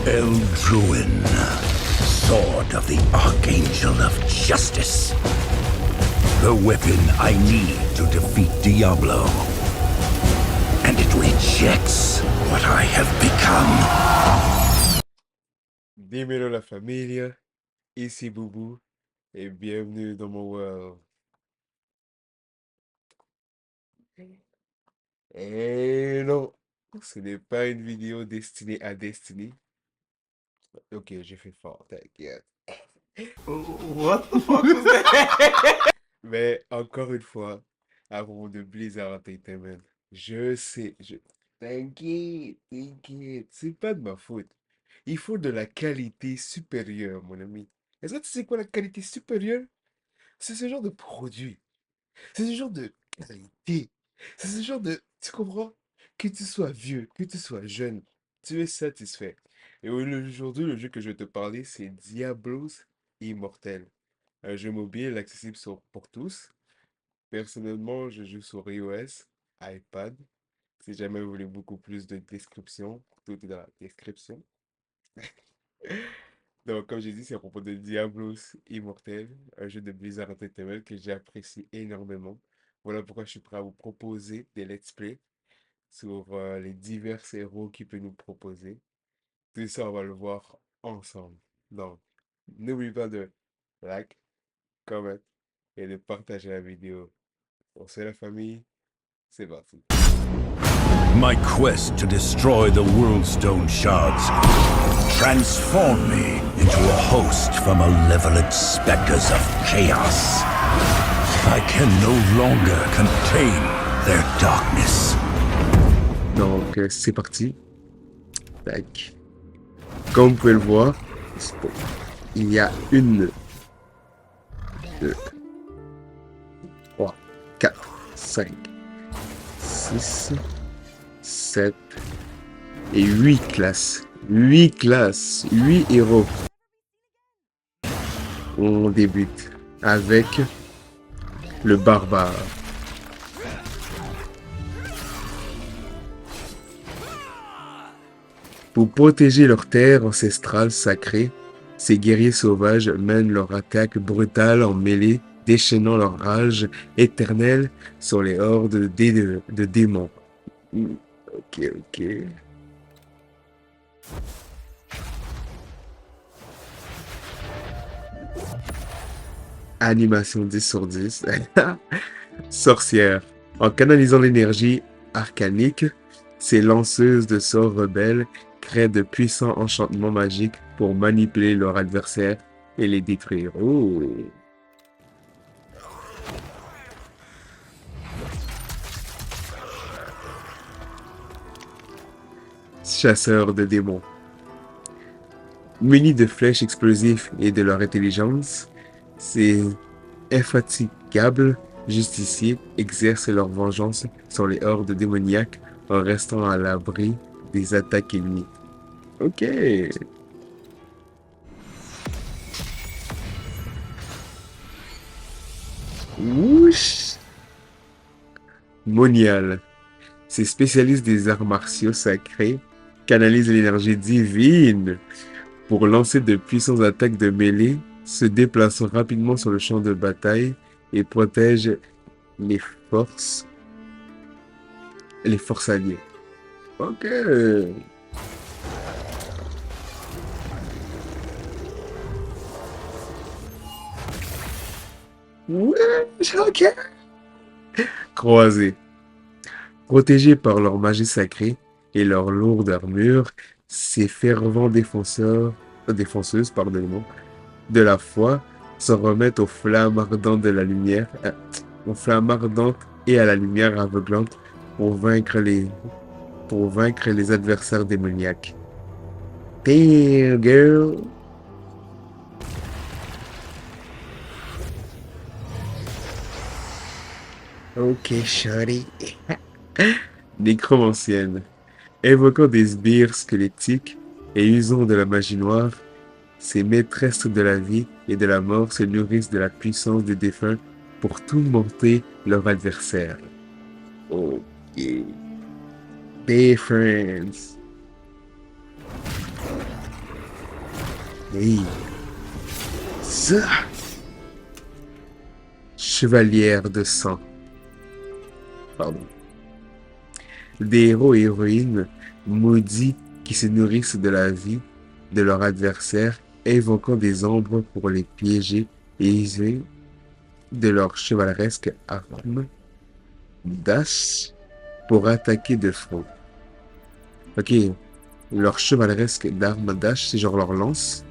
Eldruin, Sword of the Archangel of Justice. The weapon I need to defeat Diablo. And it rejects what I have become. Dímelo la familia, ici Boubou, et bienvenue dans mon world. Et non, ce n'est pas une vidéo destinée à Destiny. Ok, j'ai fait fort, t'inquiète. What the fuck was that? Mais encore une fois, à propos de Blizzard Entertainment, t'inquiète, c'est pas de ma faute. Il faut de la qualité supérieure, mon ami. Est-ce que tu sais quoi la qualité supérieure? C'est ce genre de produit. C'est ce genre de qualité. C'est ce genre de... Tu comprends? Que tu sois vieux, que tu sois jeune, tu es satisfait. Et aujourd'hui, le jeu que je vais te parler, c'est Diablos Immortel. Un jeu mobile accessible pour tous. Personnellement, je joue sur iOS, iPad. Si jamais vous voulez beaucoup plus de description, tout est dans la description. Donc, comme j'ai dit, c'est à propos de Diablos Immortel, un jeu de Blizzard Entertainment que j'apprécie énormément. Voilà pourquoi je suis prêt à vous proposer des let's play sur les divers héros qu'il peut nous proposer. Tout ça, on va le voir ensemble. Donc, n'oublie pas de like, comment et de partager la vidéo. On se la famille, c'est parti. My quest to destroy the Worldstone shards transformed me into a host from malevolent specters of chaos. I can no longer contain their darkness. Donc, c'est parti. Tac. Comme vous pouvez le voir, il y a 1, 2, 3, 4, 5, 6, 7 et 8 classes. 8 classes, 8 héros. On débute avec le barbare. Pour protéger leur terre ancestrale sacrée, ces guerriers sauvages mènent leur attaque brutale en mêlée, déchaînant leur rage éternelle sur les hordes de démons. Ok. Animation 10 sur 10. Sorcière. En canalisant l'énergie arcanique, ces lanceuses de sorts rebelles créent de puissants enchantements magiques pour manipuler leurs adversaires et les détruire. Oh. Chasseurs de démons. Munis de flèches explosives et de leur intelligence, ces infatigables justiciers exercent leur vengeance sur les hordes démoniaques en restant à l'abri des attaques ennemies. Ok. Wouch. Monial. Ces spécialistes des arts martiaux sacrés canalisent l'énergie divine pour lancer de puissantes attaques de mêlée, se déplaçant rapidement sur le champ de bataille et protègent les forces alliées. Ok. Ouais, ok. Croisés. Protégés par leur magie sacrée et leur lourde armure, ces fervents défenseuses, pardonnez-moi, de la foi se remettent aux flammes ardentes de la lumière, aux flammes ardentes et à la lumière aveuglante pour vaincre les adversaires démoniaques. Damn, girl! Ok, shorty. Nécromancienne. Évoquant des sbires squelettiques et usant de la magie noire, ces maîtresses de la vie et de la mort se nourrissent de la puissance des défunts pour tourmenter leur adversaire. Ok. Difference. Hey. Ça. Chevalière de sang. Pardon. Des héros et héroïnes maudits qui se nourrissent de la vie de leur adversaire, invoquant des ombres pour les piéger et user de leur chevaleresque arme dash pour attaquer de front. Ok, leur chevaleresque d'arme dash, c'est genre leur lance.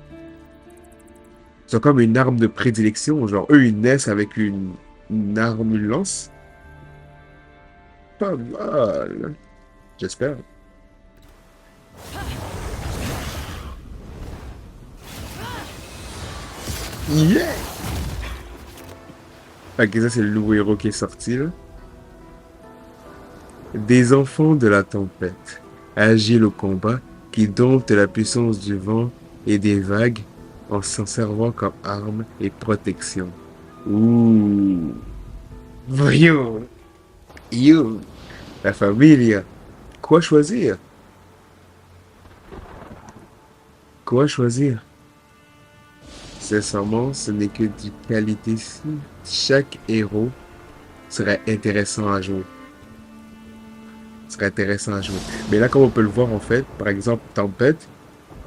C'est comme une arme de prédilection, genre eux ils naissent avec une arme, une lance. Pas mal, j'espère. Yeah! Ok, ça c'est le nouveau héros qui est sorti là. Des enfants de la tempête, agiles au combat, qui domptent la puissance du vent et des vagues en s'en servant comme arme et protection. Ouh! Voyons! You! La famille! Quoi choisir? Quoi choisir? Sincèrement, ce n'est que du qualité ici. Chaque héros serait intéressant à jouer. Serait intéressant à jouer. Mais là, comme on peut le voir, en fait, par exemple, Tempête,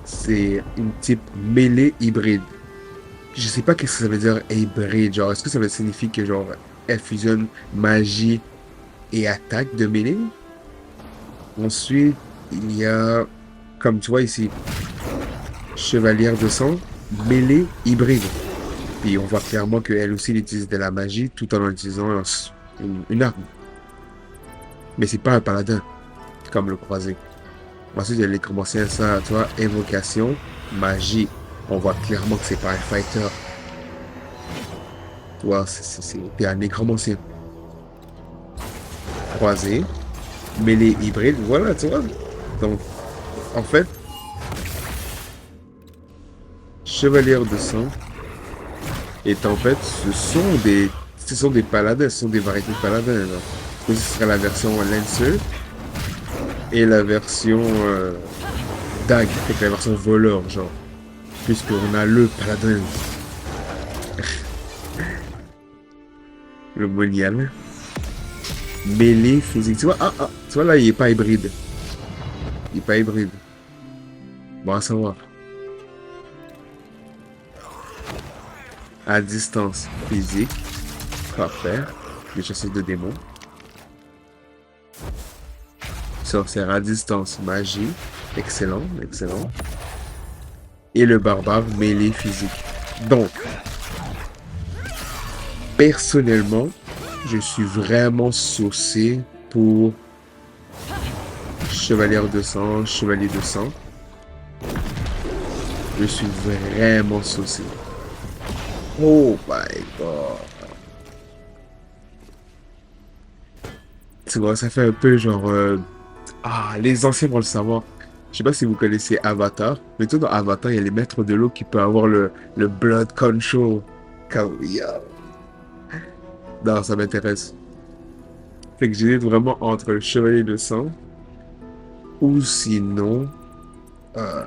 c'est une type mêlée hybride. Je sais pas qu'est-ce que ça veut dire hybride. Genre, est-ce que ça veut signifier que, genre, elle fusionne magie et attaque de mêlée? Ensuite, il y a, comme tu vois ici, Chevalière de sang, mêlée hybride. Puis on voit clairement qu'elle aussi elle utilise de la magie tout en utilisant une arme. Mais c'est pas un paladin, comme le croisé. Ensuite, elle a commencé ça, tu vois, invocation, magie. On voit clairement que c'est pas un fighter. Tu vois, c'est un nécromancien. Croisé, mêlée hybride, voilà, tu vois. Donc, en fait, Chevalière de sang et Tempête, ce sont des paladins, ce sont des variétés de paladins. Là. Ce serait la version Lancer et la version Dague, avec la version voleur, genre. Puisqu'on a le paladin. Le monial. Mêlée physique. Tu vois, tu vois là, il est pas hybride. Il est pas hybride. Bon à savoir. À distance physique. Parfait. Les chasseurs de démons. Sorcière à distance magie. Excellent, excellent. Et le barbare mêlée physique. Donc, personnellement, je suis vraiment saucé pour Chevalière de sang, Chevalier de sang. Je suis vraiment saucé. Oh my god. Tu vois, ça fait un peu genre... les anciens vont le savoir. Je sais pas si vous connaissez Avatar, mais tout dans Avatar, il y a les maîtres de l'eau qui peuvent avoir le blood control. Comme, yo. Non, ça m'intéresse. Fait que j'hésite vraiment entre le Chevalier de sang ou sinon... euh,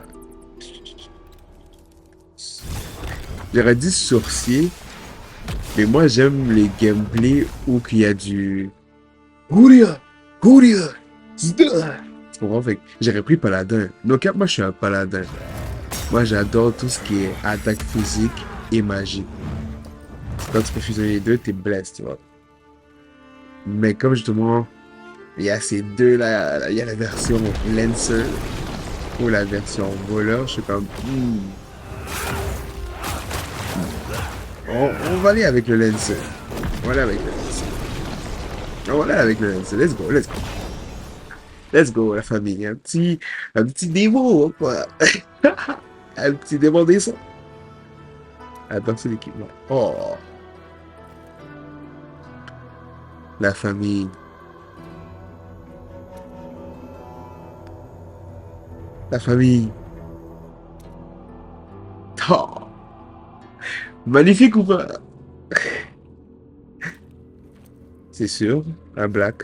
j'aurais dit sorcier, mais moi j'aime les gameplays où il y a du... Houria! Houria! Zda! Tu comprends? Fait que j'aurais pris paladin. Donc moi je suis un paladin. Moi j'adore tout ce qui est attaque physique et magie. Quand tu peux fusionner les deux, t'es blessé, tu vois. Mais comme justement, il y a ces deux là, il y a la version Lancer ou la version voleur, je suis comme... On va aller avec le Lancer. On va aller avec le Lancer. On va aller avec le Lancer. Let's go, let's go. Let's go, la famille. Un petit démon, quoi. Un petit démon des sons. Attends, c'est l'équipement. Oh. La famille. La famille. Oh. Magnifique ou pas? C'est sûr. Un black.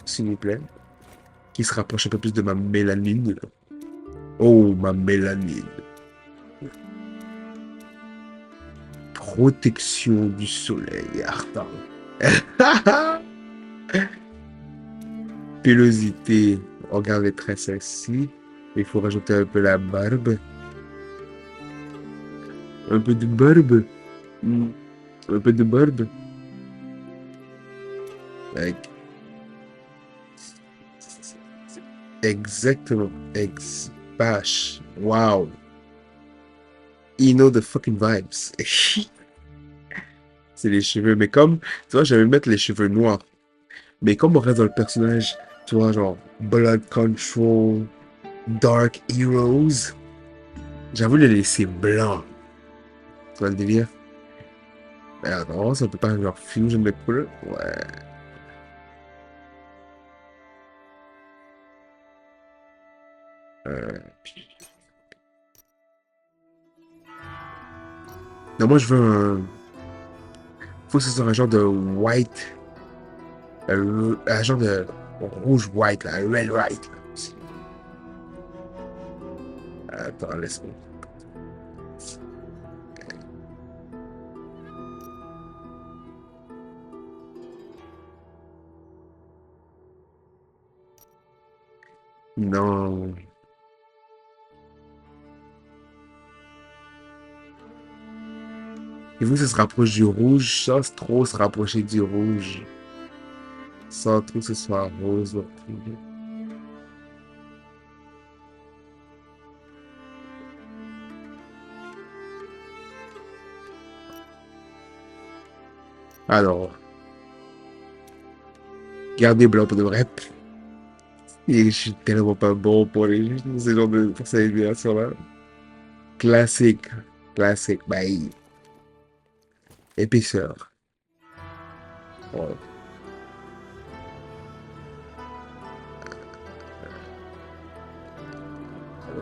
S'il vous plaît. qui se rapproche un peu plus de ma mélanine. Là. Oh, ma mélanine. Protection du soleil ardent. Pilosité. On regarde les traits ici. Il faut rajouter un peu la barbe. Un peu de barbe. Un peu de barbe. Like. Exactement. Bash. Wow. You know the fucking vibes. C'est les cheveux. Mais comme, tu vois, j'allais mettre les cheveux noirs. Mais comme on reste dans le personnage, tu vois, genre Blood Control, Dark Heroes, j'avoue les laisser blancs. Tu vois le délire? Mais attends, ça peut pas genre fusion de couleurs? Ouais. Non, moi je veux un. Faut que ce soit un genre de white. Un genre de rouge white, là, un red white. Là. Attends, laisse-moi. Non. Il faut que ça se rapproche du rouge sans trop se rapprocher du rouge. Sans trop que ce soit rose. Alors, gardez blanc pour de vrai. Et je suis tellement pas bon pour ces genres de pour cette animation-là. Classique. Classique. Bye. Épaisseur. Ouais.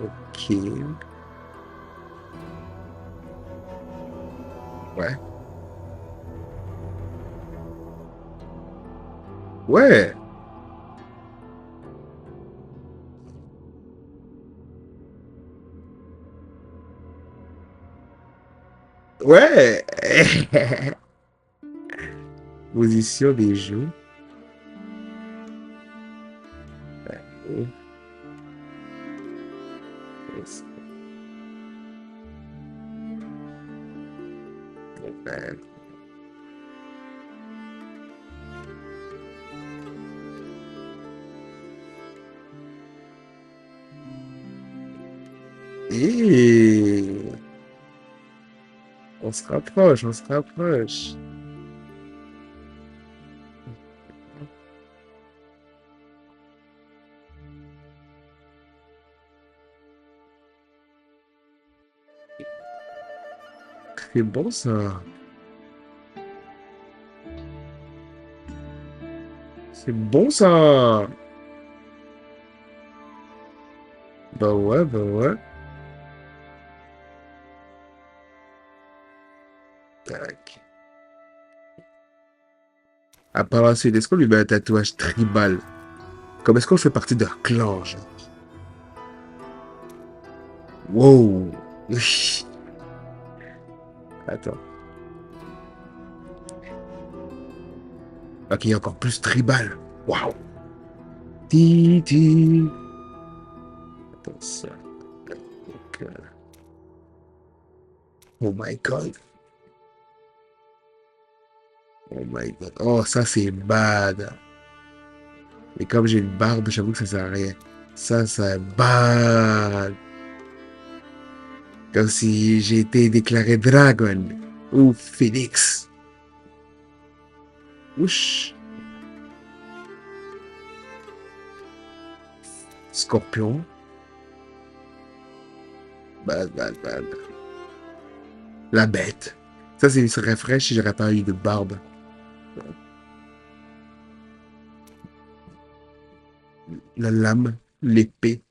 Ok. Ouais. Ouais. Ouais. Position des joues. Ouais. Ouais. Et on se rapproche, on se rapproche. C'est bon ça. C'est bon ça. Bah ouais, bah ouais. Tac. À part la suite, est-ce qu'on lui met un tatouage tribal? Comme est-ce qu'on fait partie d'un clan, genre? Wow. Attends. Ok, encore plus tribal. Waouh. Ti. Attends ça. Donc, oh my god. Oh my god. Oh, ça c'est bad. Et comme j'ai une barbe, j'avoue que ça sert à rien. Ça, c'est bad. Comme si j'ai été déclaré dragon. Ou phoenix. Ouch. Scorpion. Bad. La bête. Ça, c'est serait fraîche si j'aurais pas eu de barbe. La lame, l'épée.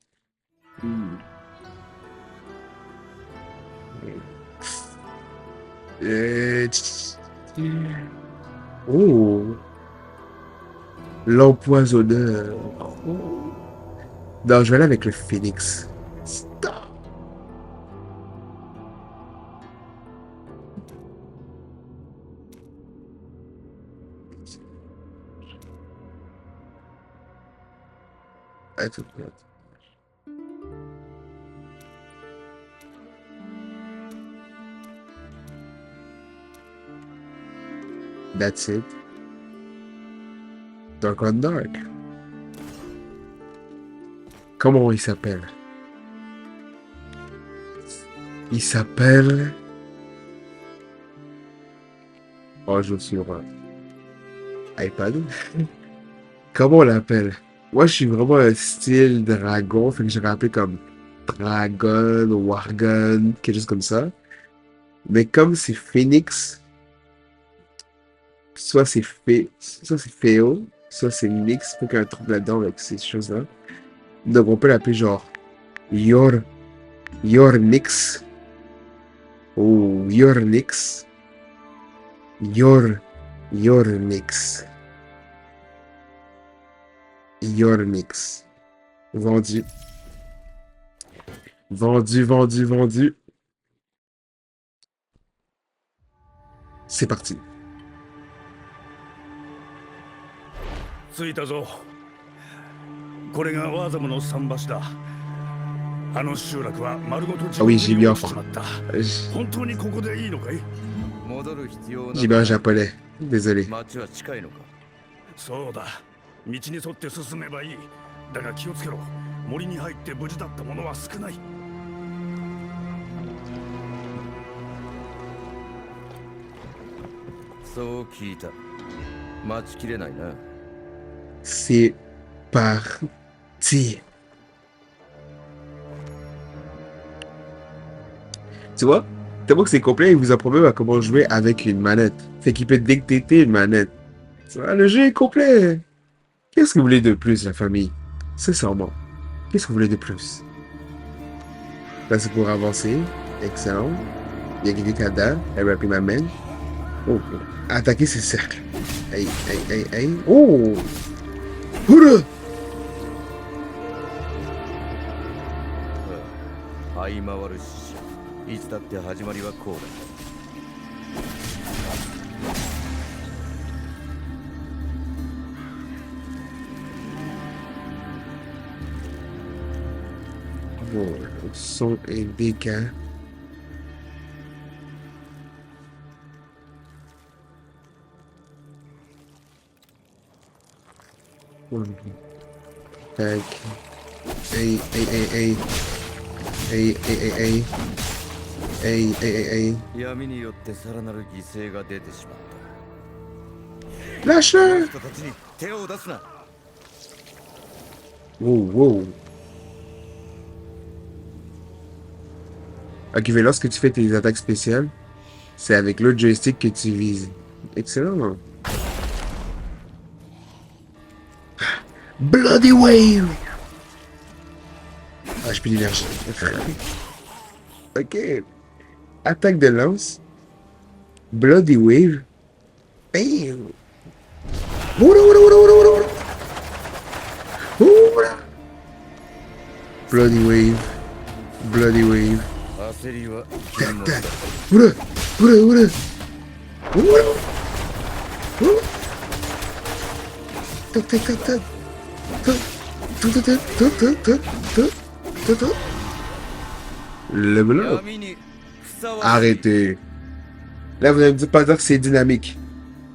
Euh, Oh, l'empoisonneur. Oh. Non, je vais aller avec le Phoenix. Stop. Attends, attends. That's it. Dark on Dark. Comment il s'appelle? Il s'appelle... Oh, je joue sur iPad. Comment on l'appelle? Moi, je suis vraiment un style dragon, fait que je rappelle comme Dragon, Wargon, quelque chose comme ça. Mais comme c'est Phoenix, soit c'est Féo, soit c'est Nix, faut qu'il y ait un truc là-dedans avec ces choses-là. Donc on peut l'appeler genre Your Nix ou Your Nix. Your Nix. Your Nix. Vendu. Vendu. C'est parti. 着いたぞ。これがワーザムの桟橋だ。あの集落は丸ごと自分に落ちちまった。本当にここでいいのかい？ J'ai bien un japonais. Désolé. 町は近いのか？そうだ。道に沿って進めばいい。だが気をつけろ。森に入って無事だった者は少ない。そう聞いた。待ちきれないな。 C'est parti. Tu vois, tellement que c'est complet, il vous apprend même à comment jouer avec une manette. Fait qu'il peut dicter une manette. Tu vois, le jeu est complet. Qu'est-ce que vous voulez de plus, la famille? Sincèrement. Qu'est-ce que vous voulez de plus? Là, c'est pour avancer. Excellent. Il y a quelqu'un qui a dalle. Elle va appeler ma main. Oh, attaquer ces cercles. Hey. Oh! Hurrah! 這い回る死者いつだって始まりはこうだ Bon, son et dégâts. Tac. Hey. Hey. 闇によってさらなる犠牲が出てしまった Lâche-le! 人たちに手を出すな Wow. Ok, mais lorsque tu fais tes attaques spéciales, c'est avec le joystick que tu vises. Excellent. Bloody Wave! Ah, j'ai plus d'énergie. Ok. Attaque de lance. Bloody Wave. Bam! Oula! Bloody Wave. Tac. Oula! Tac. Level up. Arrêtez. Là, vous n'allez pas dire que c'est dynamique.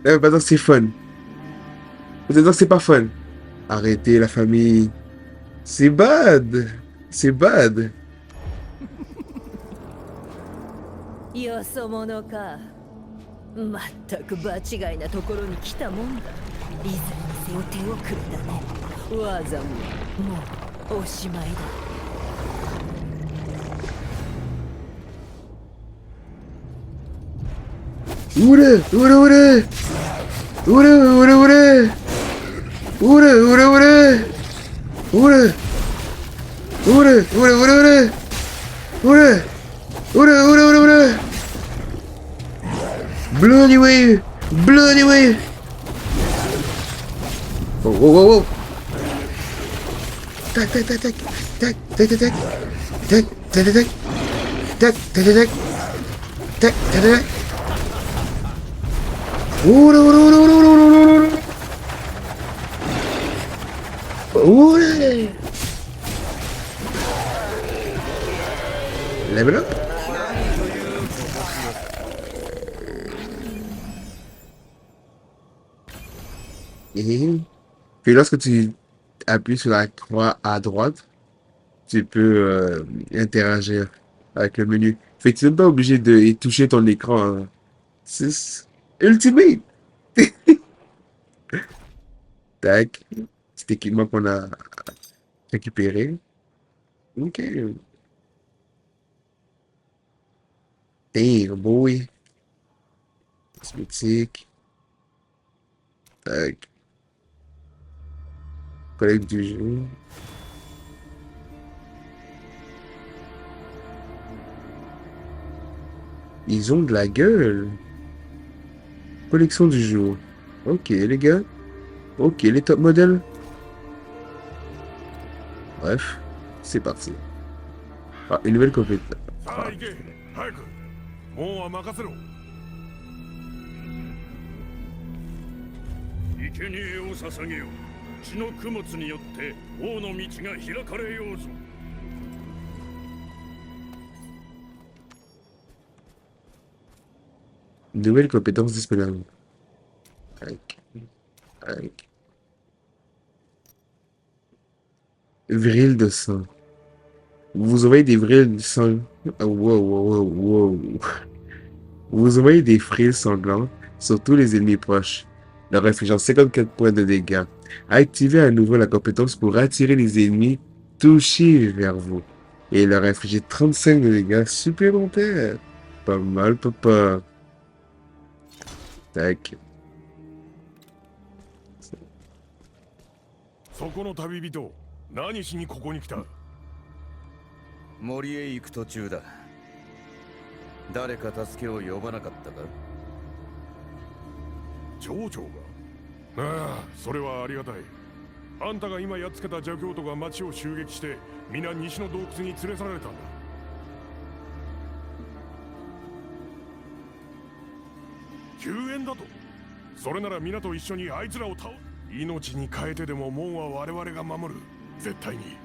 Là, vous n'allez pas dire que c'est fun. Vous allez dire que c'est pas fun. Arrêtez, la famille. C'est bad. よそ者か。まったく場違いなところに来たもんだ。いずれにせよ手遅れだね。わざももうおしまいだ。Oula! Bloody Wave! Oh. Tac, tac, tac, tac. Tac, tac, tac, tac. Tac, tac, tac, tac. Tac, tac, tac, tac. Tac, tac, tac. Oh là, oh là, oh là, oh là, oh là, oh là. Oh là. Level up. Et puis lorsque tu appuies sur la croix à droite, tu peux interagir avec le menu. Fait que tu n'es même pas obligé de toucher ton écran. Hein. C'est Ultimate! Tac. Cet équipement qu'on a récupéré. Ok. Damn, boy. Cosmétique. Tac. Collecte du jeu. Ils ont de la gueule. Collection du jour. Ok, les gars. Ok, les top modèles. Bref, c'est parti. Ah, une nouvelle compétence. さあ行け早く門は任せろ生贄を捧げよ血の供物によって王の道が開かれようぞ Nouvelle compétence disponible. Tac. Tac. Vril de sang. Vous envoyez des vrils de sang. Oh, wow, wow, wow, wow. Vous envoyez des frilles sanglants sur tous les ennemis proches, leur infligeant 54 points de dégâts. Activez à nouveau la compétence pour attirer les ennemis touchés vers vous et leur infliger 35 de dégâts supplémentaires. Pas mal, papa. Tac. そこの旅人何しにここに来た森へ行く途中だ。誰か助けを呼ばなかったか？町長がああそれはありがたいあんたが今やっつけた邪教徒が町を襲撃して皆西の洞窟に連れ去られたんだ救援だとそれなら皆と一緒にあいつらを倒命に変えてでも門は我々が守る絶対に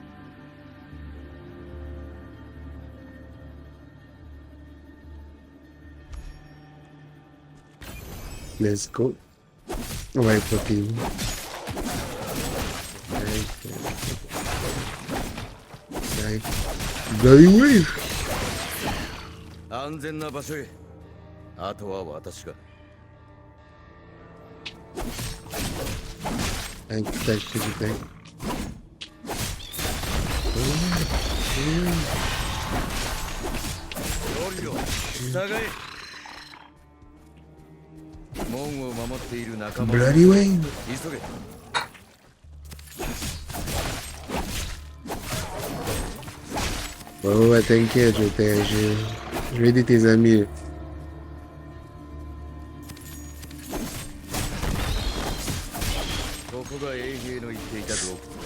Let's go. On va être bloqué. Bloody wave! 安全な場所へ。あとは私が。Tac, tac, tac, tac. Bloody wave! 急げ。 Oh, ouais, t'inquiète, je vais aider tes amis.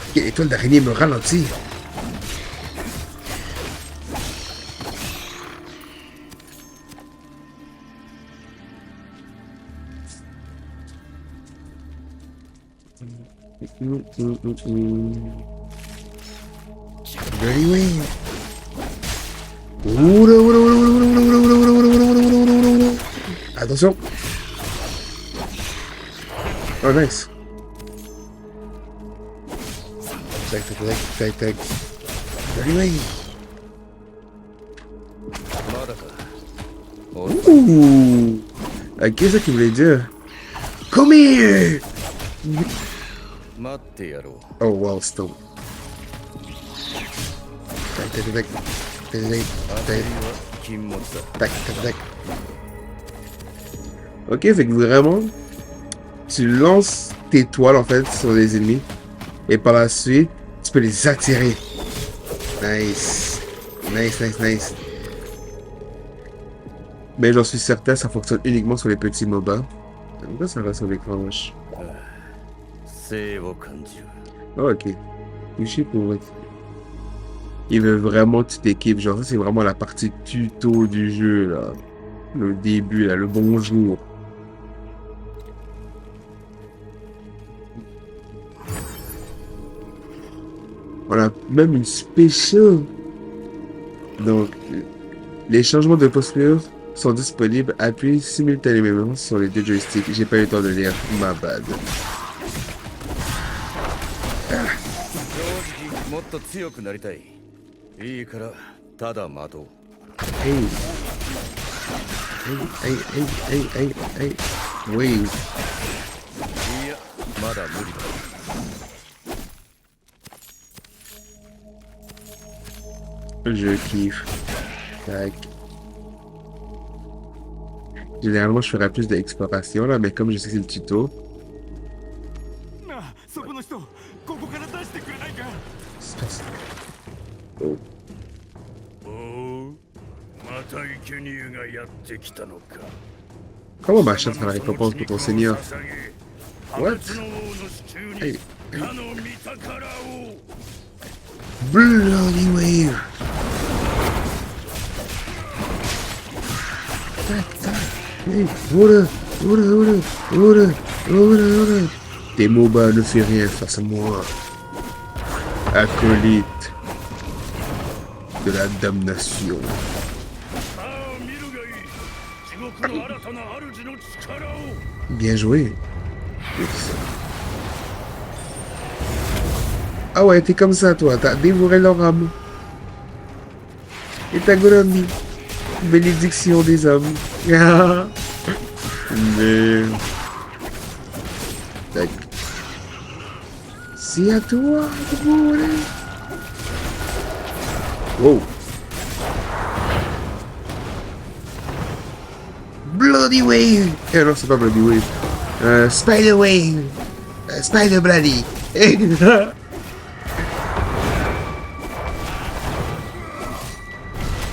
Ok, l'étoile d'araignée me ralentit. Bloody wave! Oula, oula, oula, oula, oula, oula, oula, oula, oula, oula, oula, oula, oula, oula. Attention! Oh, nice! Tac, tac, tac, tac, tac. Bloody wave! Ouh! Ok, c'est ça qu'il voulait dire. Come here! Oh, wow, stop. Tac, tac, tac. Tac, tac, tac, tac. Ok, fait que vraiment, tu lances tes toiles en fait sur les ennemis et par la suite, tu peux les attirer. Nice. Nice, nice, nice. Mais j'en suis certain, ça fonctionne uniquement sur les petits MOBA. Pourquoi ça reste sur l'écran moche? Oh, ok. Je sais pas. Il veut vraiment que tu t'équipes. Genre, ça, c'est vraiment la partie tuto du jeu, là. Le début, là, le bonjour. On a même une spéciale. Donc, les changements de posture sont disponibles. Appuie simultanément sur les deux joysticks. J'ai pas eu le temps de lire. Ma bad. 正直もっと強くなりたい。いいからただ待とう。 Hey. Hey, hey, hey, hey, hey, hey. Oui. いやまだ無理だ。 Je kiffe. Tac. Généralement, je ferais plus d'exploration, là, mais comme je sais que c'est le tuto, なあそこの人ここから出してくれないか。 c'est facile. おおまた生贄がやってきたのか。 Comment ma chance la récompense pour ton seigneur? What? の王の手中に Hey, かの御宝を。 Bloody wave! Tac, tac. Hey, oula, oula, oula, oula, oula, oula. Tes MOBA ne fait rien face à moi. Acolyte de la damnation. さあ見るがいい。地獄の新たな主の力を。 Bien joué. Ah ouais, t'es comme ça, toi. T'as dévoré leur âme. Et t'as grandi. Bénédiction des âmes. Ah. Mais... Tac. C'est à toi de mourir. Wow. Bloody Wave. Eh non, c'est pas Bloody Wave. Spider Wave. Spider Bloody.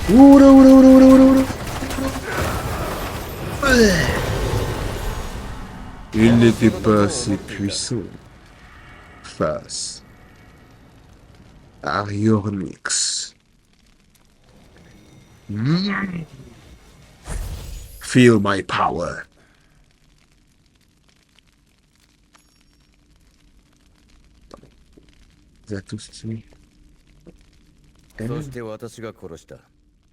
Oula, oula, oula, oula, oula, oula. Il n'était pas assez puissant face à Yornix. Feel my power. Zatoussi. そして私が殺した。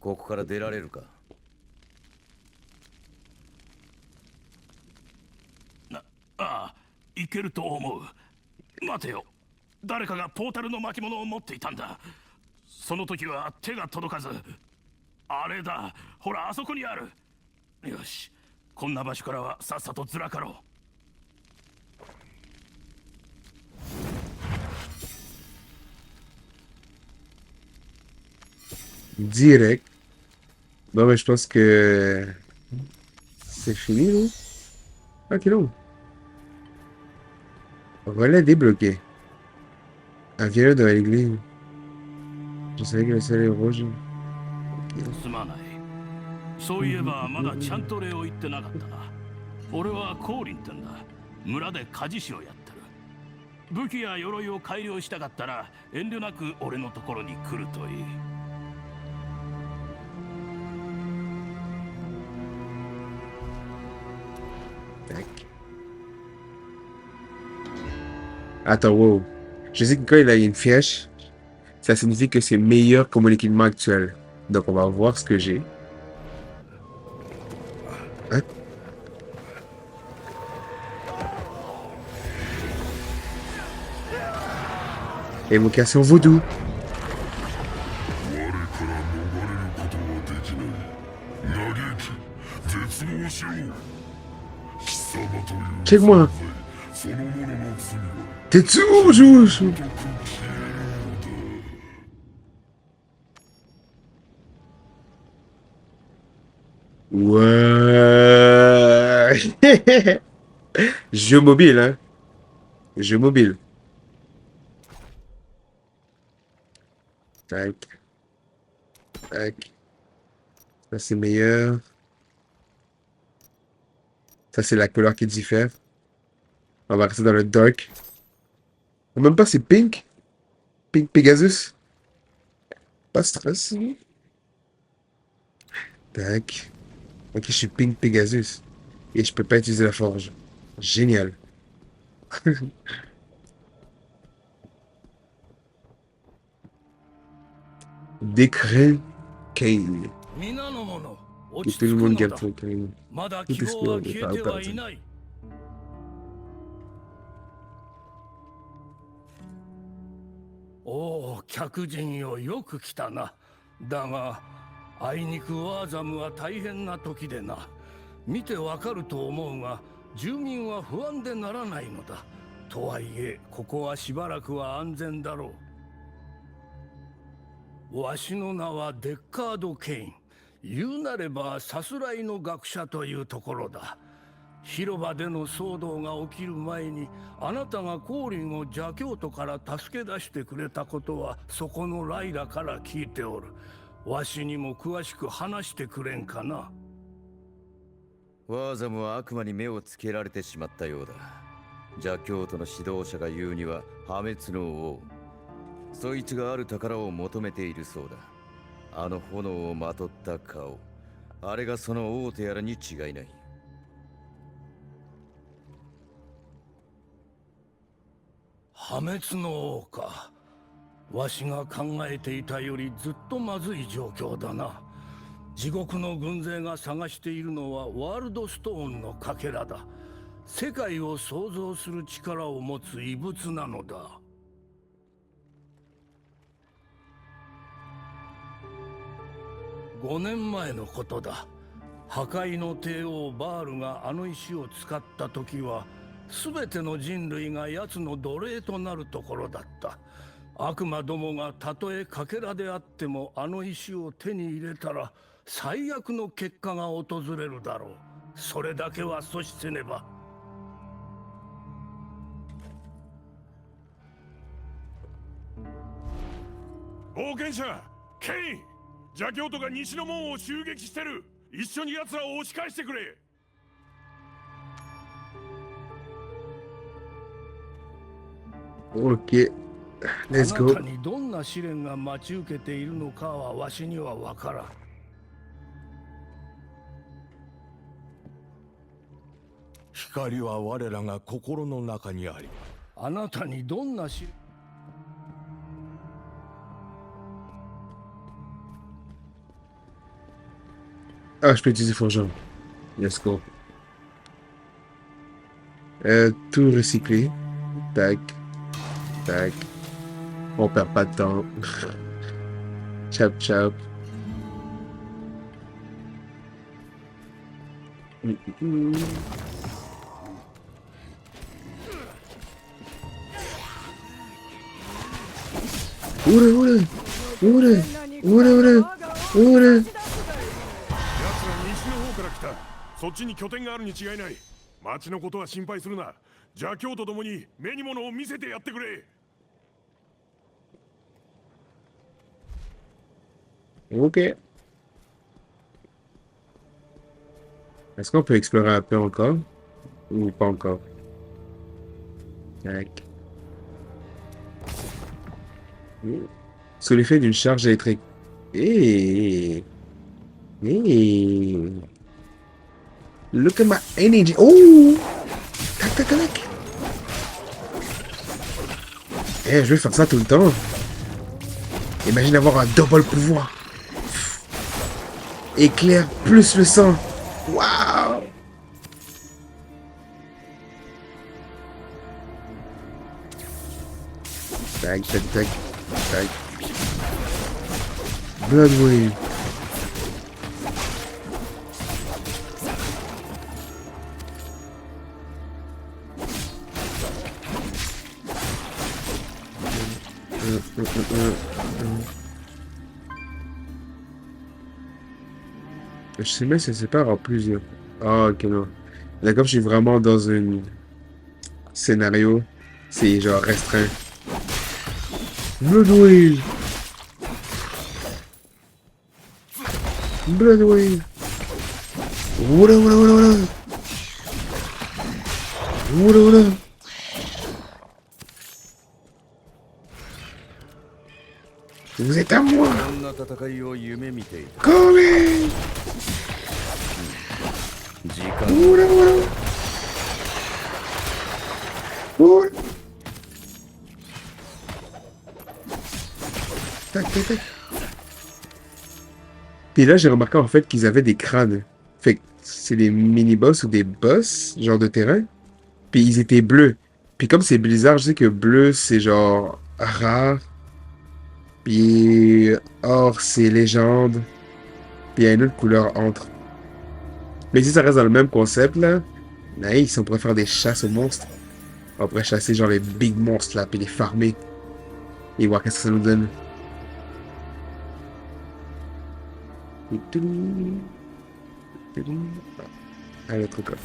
ここから出られるか。ああ、いけると思う。待てよ。誰かがポータルの巻物を持っていたんだ。その時は手が届かず。あれだ。ほら、あそこにある。よし。こんな場所からはさっさとずらかろう。 Direct. Bon, mais je pense que c'est fini, là. Ok, non. Voilà débloqué. Un vieillard de l'église. Je savais que le ciel est rouge. すまない。そういえばまだちゃんと礼を言ってなかったな。俺はコーリンってんだ。村で鍛冶師をやってる。武器や鎧を改良したかったら遠慮なく俺のところに来るといい。 Tac. Attends, wow. Je sais que quand il a une flèche, ça signifie que c'est meilleur que mon équipement actuel. Donc on va voir ce que j'ai. Hein? Évocation vaudou. Check-moi. Tetsuo, joue. Ouais. Jeu mobile, hein. Jeu mobile. Tac. Tac. Ça, c'est meilleur. Ça, c'est la couleur qui diffère. On va rester dans le dark. Même pas, c'est pink. Pink Pegasus. Pas de stress. Tac. Ok, je suis Pink Pegasus. Et je peux pas utiliser la forge. Génial. Décret Kane. 皆の者 Et 落ち tout le 着く monde の garde だ son Kane. まだ Tout 希望は explorer 消 n'est えて pas はい perdu. ないおお客人よよく来たなだがあいにくワーザムは大変な時でな見てわかると思うが住民は不安でならないのだとはいえここはしばらくは安全だろうわしの名はデッカード・ケイン言うなればさすらいの学者というところだ広場での騒動が起きる前にあなたがコーリンを邪教徒から助け出してくれたことはそこのライラから聞いておるわしにも詳しく話してくれんかなワーザムは悪魔に目をつけられてしまったようだ邪教徒の指導者が言うには破滅の王そいつがある宝を求めているそうだあの炎をまとった顔あれがその王とやらに違いない破滅の王かわしが考えていたよりずっとまずい状況だな地獄の軍勢が探しているのはワールドストーンのかけらだ世界を創造する力を持つ異物なのだ5年前のことだ破壊の帝王バールがあの石を使った時は全ての人類が奴の奴隷となるところだった悪魔どもがたとえかけらであってもあの石を手に入れたら最悪の結果が訪れるだろうそれだけは阻止せねば冒険者ケイン邪教徒が西の門を襲撃してる一緒に奴らを押し返してくれOk. あ Let's な go. たにどんな試練が待ち受けているのかはわしには分からん光は我らが心の中にありあなたにどんな試練 Ah, je peux utiliser Forgeron. Let's go. Tout recycler. Tac. Tac. On perd pas de temps. Chap chap. Oula oula. Oula. Oula oula. Oula. 奴ら西の方から来たそっちに拠点があるに違いない町のことは心配するな邪教と共に目に物を見せてやってくれ Ok. Est-ce qu'on peut explorer un peu encore? Ou pas encore? Tac. Sous l'effet d'une charge électrique. Hey. Hey. Look at my energy. Oh! Tac, tac, tac. Eh, je vais faire ça tout le temps. Imagine avoir un double pouvoir. Éclair plus le sang. Waouh! Tac, tac, tac. Tac. Blood wave. Je sais même si ça se sépare en plusieurs. Ah, ok, non. Là, comme je suis vraiment dans un scénario, c'est genre restreint. Blood Wave! Blood Wave! Oula, oula, oula, oula! Oula, oula! Vous êtes à moi. こんな戦いを夢見ていた。 Correz. 時間 Oula, oula. Oula. Tac, tac, tac. Puis là, j'ai remarqué en fait qu'ils avaient des crânes. Fait que c'est des mini-boss ou des boss, genre de terrain. Puis ils étaient bleus. Puis comme c'est Blizzard, je sais que bleu, c'est genre rare. Puis or, c'est légende. Puis il y a une autre couleur entre. Mais si ça reste dans le même concept, là, nice, on pourrait faire des chasses aux monstres. On pourrait chasser genre les big monstres, là, puis les farmer. Et voir qu'est-ce que ça nous donne. Ah, l'autre coffre.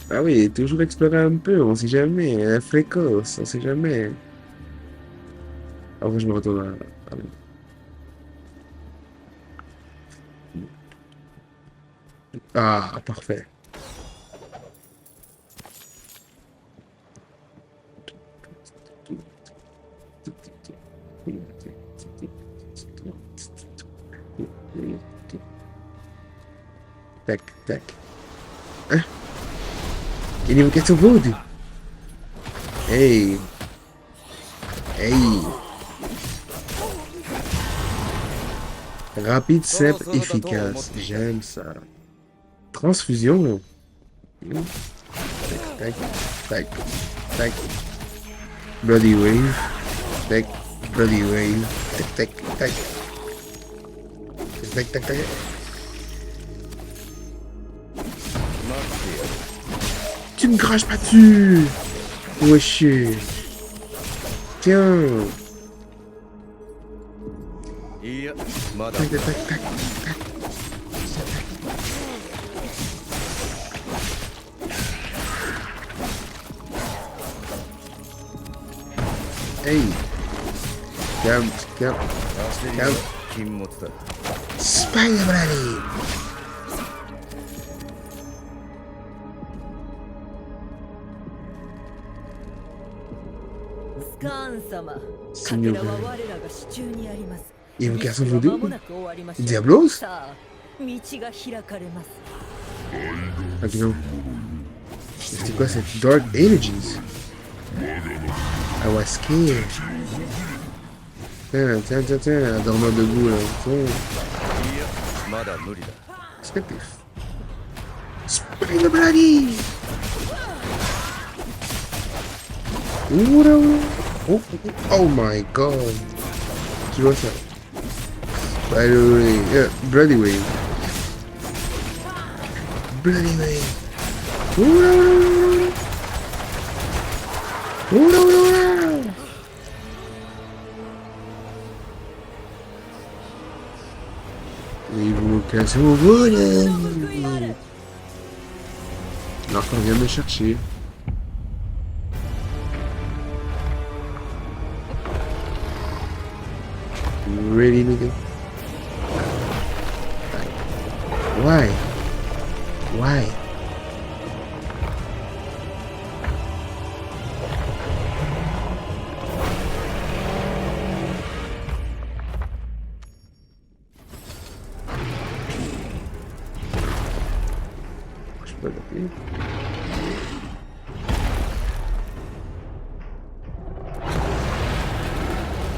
Ah oui, toujours explorer un peu, on sait jamais. Fréquence, on sait jamais. Après, je me retourne à... Ah, parfait. Tac, tac. Hein? Une évocation food. Hey. Hey. Rapide, simple, efficace. J'aime ça. Transfusion. Tac, tac, tac, tac. Bloody wave. Tac, bloody wave. Tac, tac, tac. Tac, tac, tac. Tu me craches pas dessus. Wesh. Tiens. いや、まだ Tac, tac, tac, tac, tac. Hey. Calme, calme. 焦りは禁物だ。 Spider Bloody. Seigneur, Évocation voodoo. Diablos. Ok, non. C'est quoi cette Dark Energies? I was scared. Tiens, tiens, tiens, tiens, dormant debout là. Tiens. いや、まだ無理だ。 Perspective. Spider Bloody. Oh, oh my god. Tu vois ça? Spider Wave. Yeah, Bloody Wave. Bloody Wave. Évocation volée. L'enfant vient me chercher. Really, nigga? Why? Why? Je peux l'appeler.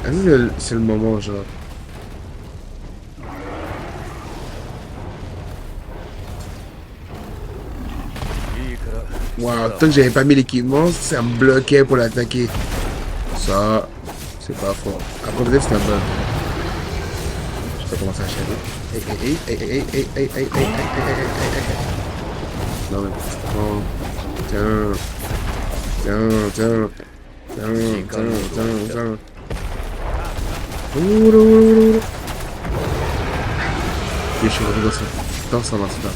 Ah, c'est le moment, genre. Wow, tant que j'avais pas mis l'équipement, ça me bloquait pour l'attaquer. Ça, c'est pas fort. Après, peut-être c'est un bug. Je peux commencer à chialer. Non, mais tiens. Je suis revenu dans son instant.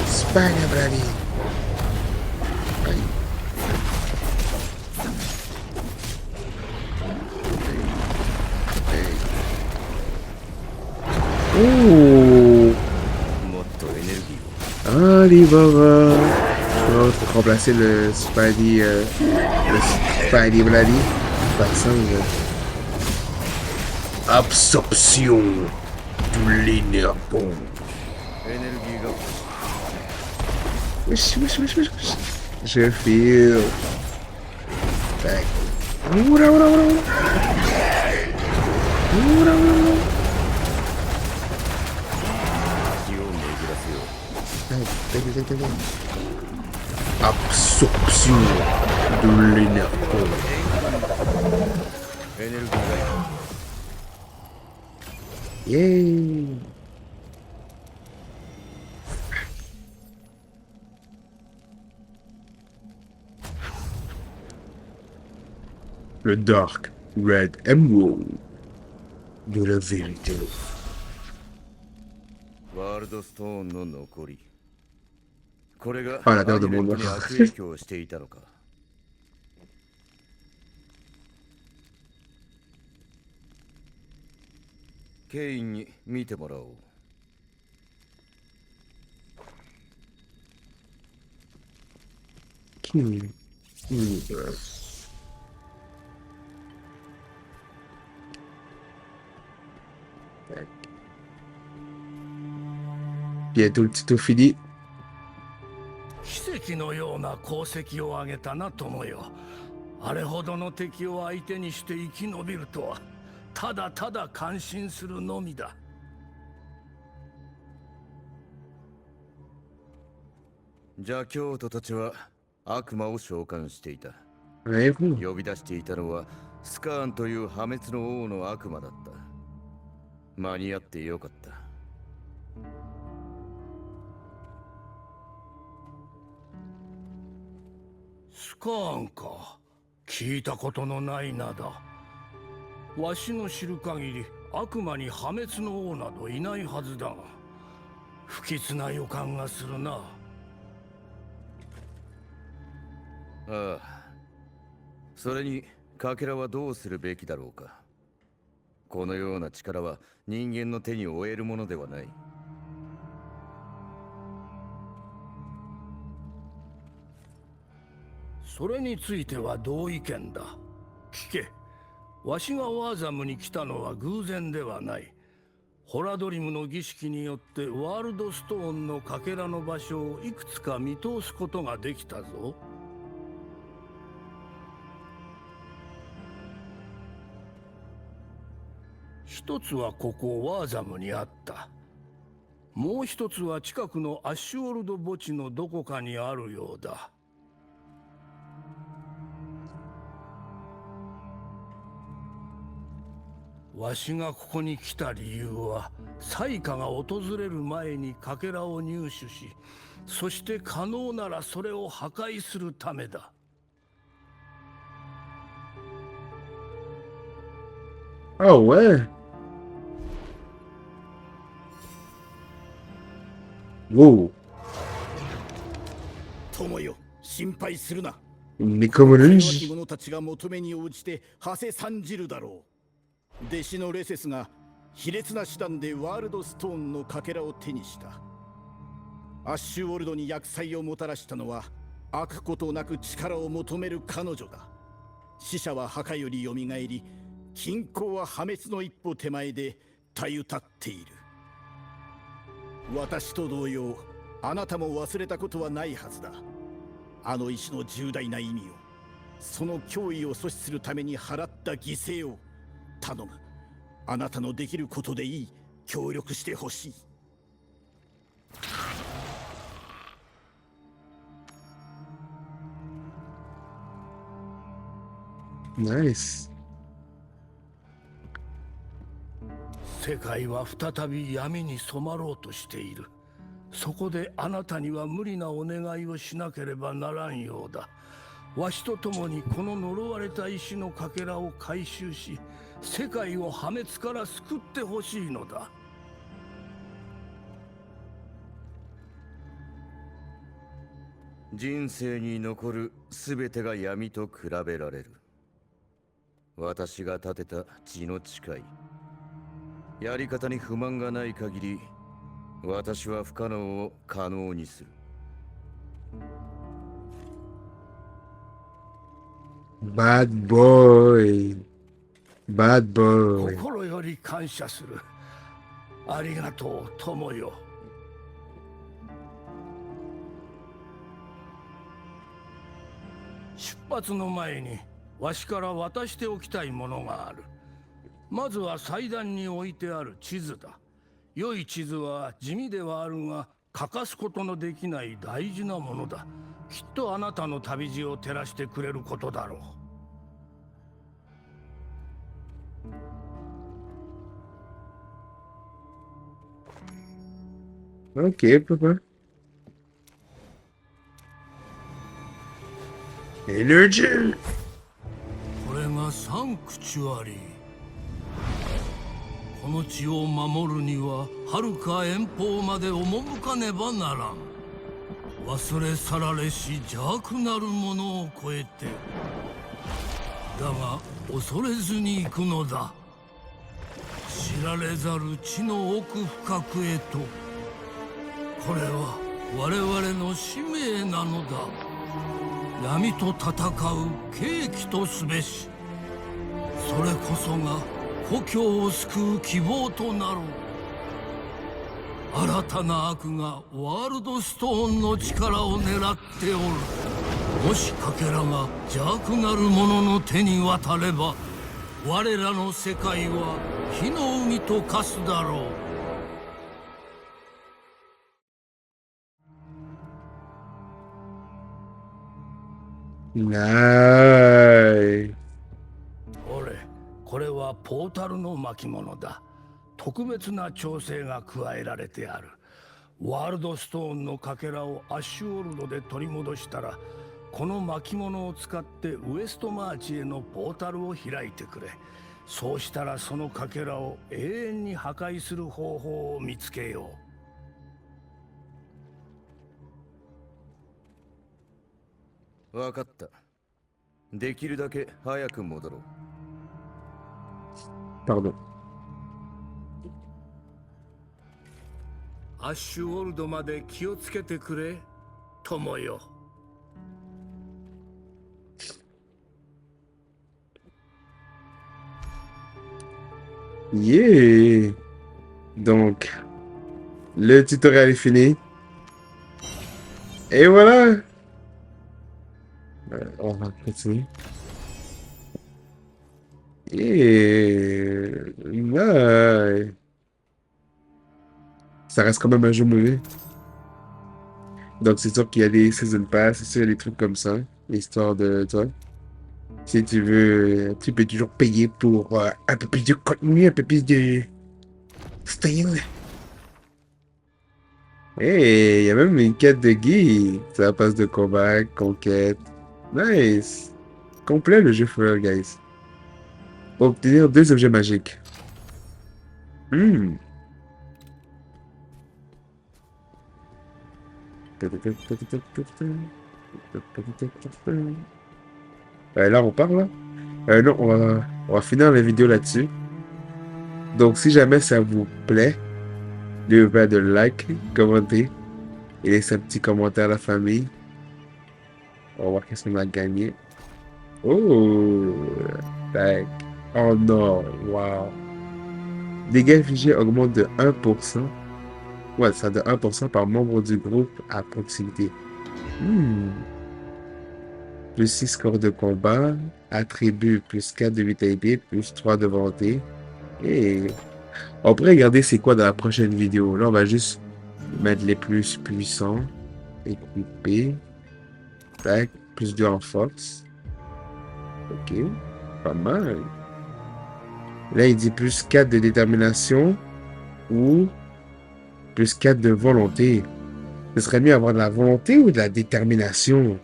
Spider Bloody. Aïe. Oh. もっとエネルギーを。 Alibaba. Notre remplacer le Spidey Bloody par ça. Absorption de l'énergie. エネルギーが Wesh, wesh, wesh, wesh, wesh. Je feel. Tac. Oula, oula, oula, oula. Oula, oula, oula. 気を巡らせよう Tac, tac, tac, tac, tac. Absorption de l'énergie. エネルギーが Yay. Le Dark Red Emerald de la vérité. ワールドストーンの残りこれがあらでもアギレットに悪影響していたのかケインに見てもらおう Bientôt le tuto fini. 奇跡のような功績を挙げたな友よ。あれほどの敵を相手にして生き延びるとはただただ感心するのみだ。邪教徒たちは悪魔を召喚していた。 Ouais, vous. 呼び出していたのはスカーンという破滅の王の悪魔だった。間に合ってよかった。スカーンか。聞いたことのない名だ。わしの知る限り悪魔に破滅の王などいないはずだが、不吉な予感がするな。ああ。それにかけらはどうするべきだろうか。このような力は人間の手に負えるものではない。それについては同意見だ。聞け。わしがワーザムに来たのは偶然ではない。ホラドリムの儀式によってワールドストーンのかけらの場所をいくつか見通すことができたぞ。一つはここワーザムにあった。もう一つは近くのアッシュオルド墓地のどこかにあるようだ。わしがここに来た理由は、災禍が訪れる前にかけらを入手し、そして可能ならそれを破壊するためだ。Ah ouais. Wow. 友よ、心配するな。 Mais comme 弱 lunge. き者たちが求めに応じて馳せ参じるだろう。弟子のレセスが卑劣な手段でワールドストーンのかけらを手にした。アッシュウォルドに厄災をもたらしたのは悪ことなく力を求める彼女だ。死者は墓よりよみがえり、均衡は破滅の一歩手前でたゆたっている。私と同様、あなたも忘れたことはないはずだ。あの石の重大な意味を、その脅威を阻止するために払った犠牲を頼む。あなたのできることでいい。協力してほしい。Nice. 世界は再び闇に染まろうとしている。そこであなたには無理なお願いをしなければならんようだ。わしと共にこの呪われた石のかけらを回収し、世界を破滅から救ってほしいのだ。人生に残るすべてが闇と比べられる。私が立てた血の誓い。やり方に不満がない限り、私は不可能を可能にする。Bad boy. Bad boy. 心より感謝する。ありがとう、友よ。出発の前にわしから渡しておきたいものがある。まずは祭壇に置いてある地図だ。良い地図は地味ではあるが欠かすことのできない大事なものだ。きっとあなたの旅路を照らしてくれることだろう。Ok, papa. Energy! これがサンクチュアリー。この地を守るには遥か遠方まで赴かねばならん。忘れ去られし邪悪なる者を超えて。だが恐れずに行くのだ。知られざる地の奥深くへと。これは我々の使命なのだ。闇と戦う契機とすべし。それこそが故郷を救う希望となろう。新たな悪がワールドストーンの力を狙っておる。もしかけらが邪悪なる者の手に渡れば、我らの世界は火の海と化すだろう。Nice. 俺、これはポータルの巻物だ。特別な調整が加えられてある。ワールドストーンのかけらをアッシュオルドで取り戻したら、この巻物を使ってウエストマーチへのポータルを開いてくれ。そうしたらそのかけらを永遠に破壊する方法を見つけよう。わかった。できるだけ早く戻ろう。Pardon. アッシュオルドまで気をつけてくれ、友よ。Yeah. Donc, le tutoriel est fini. Et voilà. On va continuer. Yeah. Nice. Ça reste quand même un jeu mauvais. Donc, c'est sûr qu'il y a des season pass, c'est sûr, il y a des trucs comme ça. Histoire de toi. Si tu veux, tu peux toujours payer pour un peu plus de contenu, un peu plus de style. Hey, il y a même une quête de guide. Ça passe de combat, conquête. Nice. Complet le jeu for guys. Obtenir 2 objets magiques. Hmm. Là, on parle. Non, on va finir la vidéo là-dessus. Donc, si jamais ça vous plaît, n'oubliez pas de like, commenter et laisser un petit commentaire à la famille. On va voir qu'est-ce qu'on a gagné. Oh! Tac. Oh non! Wow! Dégâts infligés augmentent de 1%. Ouais, ça de 1% par membre du groupe à proximité. Plus 6 scores de combat. Attribut plus 4 de vitalité, plus 3 de volonté. Et on pourrait regarder c'est quoi dans la prochaine vidéo. Là, on va juste mettre les plus puissants. Équipés. Tac. Plus 2 en force. Ok. Pas mal. Là, il dit plus 4 de détermination. Ou plus 4 de volonté. Ce serait mieux avoir de la volonté ou de la détermination?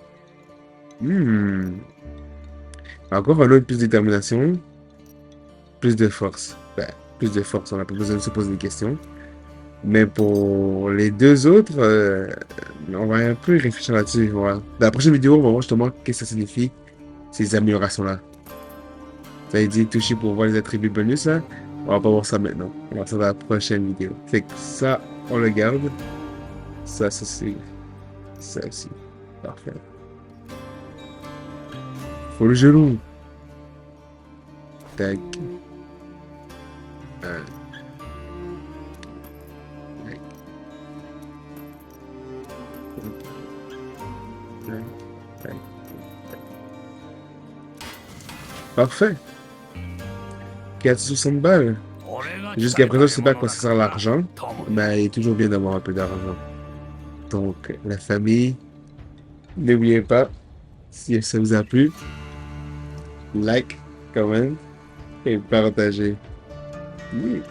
Encore un autre plus de détermination. Plus de force. Ben, plus de force, on n'a pas besoin de se poser des questions. Mais pour les deux autres, on va un peu réfléchir là-dessus. Voilà. Dans la prochaine vidéo, on va voir justement qu'est-ce que ça signifie, ces améliorations-là. Ça a dit toucher pour voir les attributs bonus, là. On va pas voir ça maintenant. On va voir ça dans la prochaine vidéo. Fait que ça, on le garde. Ça, c'est... Ça aussi. Parfait. Faut le genou. Tac. Tac. Tac. Parfait. 460 balles. Jusqu'à présent, je sais pas à quoi ça sert l'argent. Mais il est toujours bien d'avoir un peu d'argent. Donc, la famille, n'oubliez pas, si ça vous a plu, like, comment et partagez. Oui.